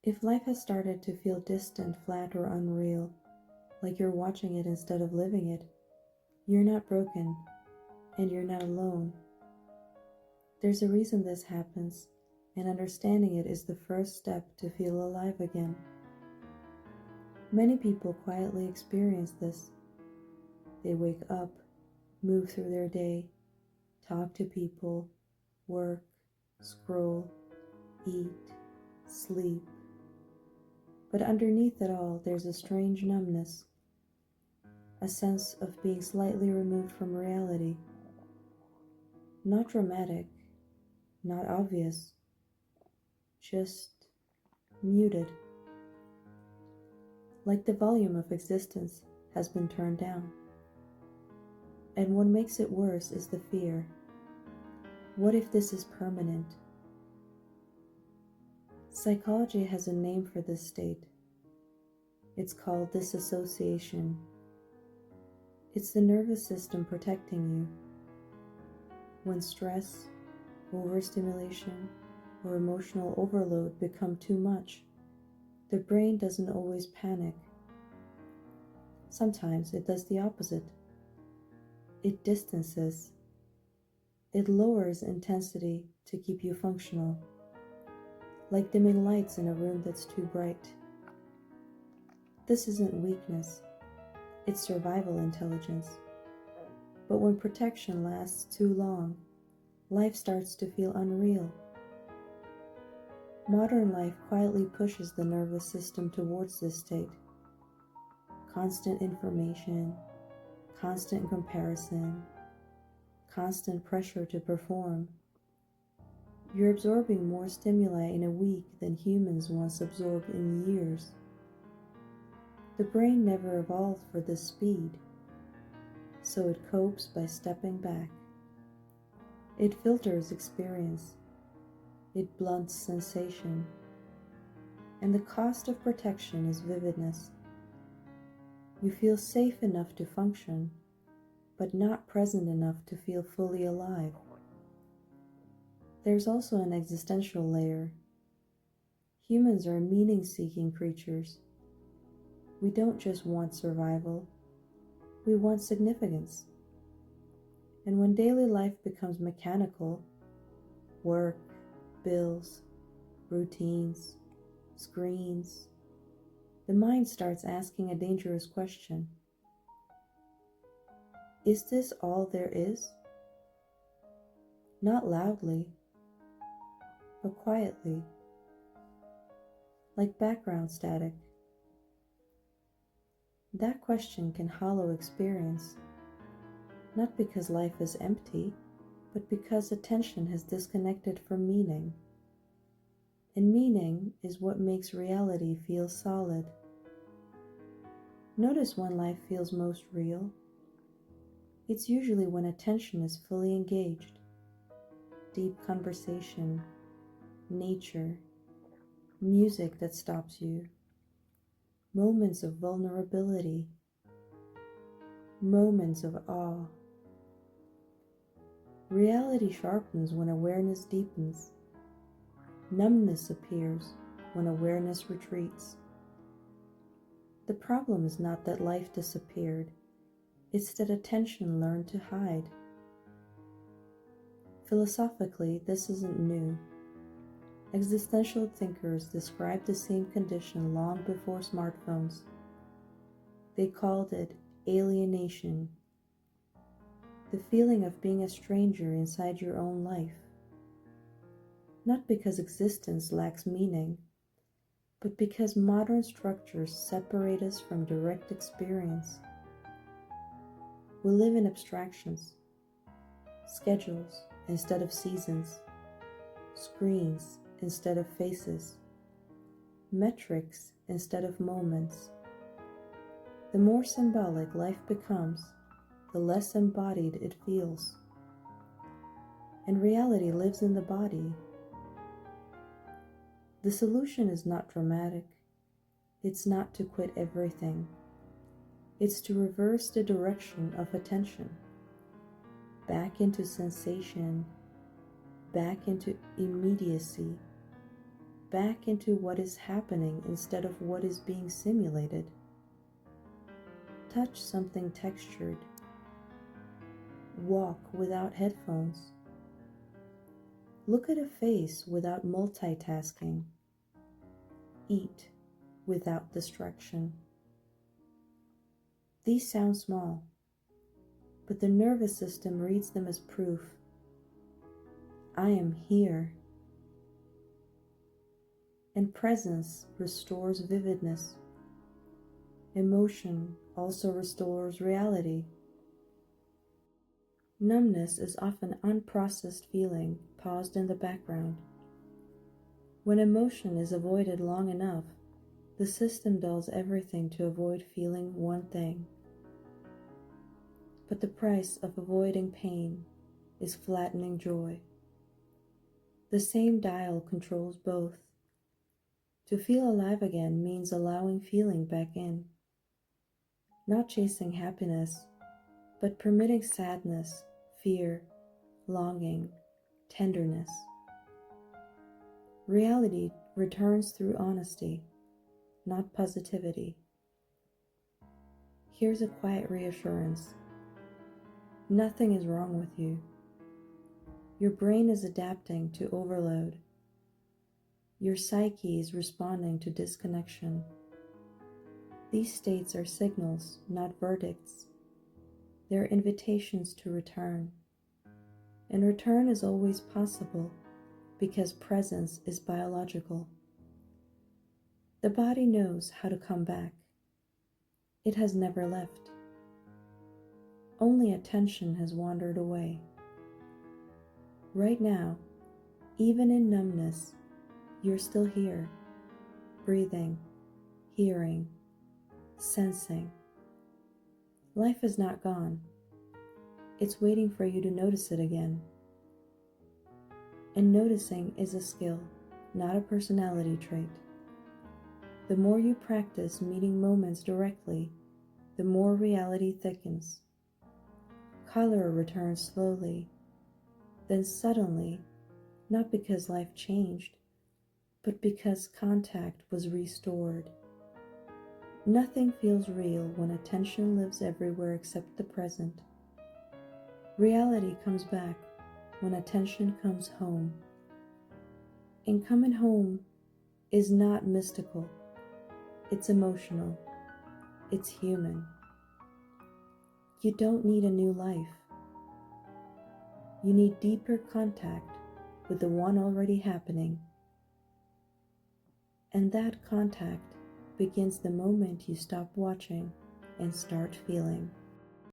If life has started to feel distant, flat, or unreal, like you're watching it instead of living it, you're not broken, and you're not alone. There's a reason this happens, and understanding it is the first step to feel alive again. Many people quietly experience this. They wake up, move through their day, talk to people, work, scroll, eat, sleep. But underneath it all, there's a strange numbness, a sense of being slightly removed from reality. Not dramatic, not obvious, just muted. Like the volume of existence has been turned down. And what makes it worse is the fear. What if this is permanent? Psychology has a name for this state. It's called dissociation. It's the nervous system protecting you. When stress, overstimulation, or emotional overload become too much, the brain doesn't always panic. Sometimes it does the opposite. It distances. It lowers intensity to keep you functional, like dimming lights in a room that's too bright. This isn't weakness, it's survival intelligence. But when protection lasts too long, life starts to feel unreal. Modern life quietly pushes the nervous system towards this state. Constant information, constant comparison, constant pressure to perform. You're absorbing more stimuli in a week than humans once absorbed in years. The brain never evolved for this speed, so it copes by stepping back. It filters experience. It blunts sensation. And the cost of protection is vividness. You feel safe enough to function, but not present enough to feel fully alive. There's also an existential layer. Humans are meaning-seeking creatures. We don't just want survival, we want significance. And when daily life becomes mechanical, work, bills, routines, screens, the mind starts asking a dangerous question. Is this all there is? Not loudly, but quietly, like background static. That question can hollow experience, not because life is empty, but because attention has disconnected from meaning. And meaning is what makes reality feel solid. Notice when life feels most real. It's usually when attention is fully engaged. Deep conversation, nature, music that stops you, moments of vulnerability, moments of awe. Reality sharpens when awareness deepens. Numbness appears when awareness retreats. The problem is not that life disappeared, it's that attention learned to hide. Philosophically, this isn't new. Existential thinkers described the same condition long before smartphones. They called it alienation, the feeling of being a stranger inside your own life. Not because existence lacks meaning, but because modern structures separate us from direct experience. We live in abstractions, schedules instead of seasons, screens instead of faces, metrics instead of moments. The more symbolic life becomes, the less embodied it feels. And reality lives in the body. The solution is not dramatic. It's not to quit everything. It's to reverse the direction of attention, back into sensation, back into immediacy, back into what is happening instead of what is being simulated. Touch something textured. Walk without headphones. Look at a face without multitasking. Eat without distraction. These sound small, but the nervous system reads them as proof. I am here. And presence restores vividness. Emotion also restores reality. Numbness is often unprocessed feeling paused in the background. When emotion is avoided long enough, the system does everything to avoid feeling one thing. But the price of avoiding pain is flattening joy. The same dial controls both. To feel alive again means allowing feeling back in. Not chasing happiness, but permitting sadness, fear, longing, tenderness. Reality returns through honesty, not positivity. Here's a quiet reassurance. Nothing is wrong with you. Your brain is adapting to overload. Your psyche is responding to disconnection. These states are signals, not verdicts. They're invitations to return. And return is always possible because presence is biological. The body knows how to come back. It has never left. Only attention has wandered away. Right now, even in numbness, you're still here, breathing, hearing, sensing. Life is not gone. It's waiting for you to notice it again. And noticing is a skill, not a personality trait. The more you practice meeting moments directly, the more reality thickens. Color returns slowly, then suddenly, not because life changed, but because contact was restored. Nothing feels real when attention lives everywhere except the present. Reality comes back when attention comes home. And coming home is not mystical. It's emotional. It's human. You don't need a new life. You need deeper contact with the one already happening. And that contact begins the moment you stop watching and start feeling.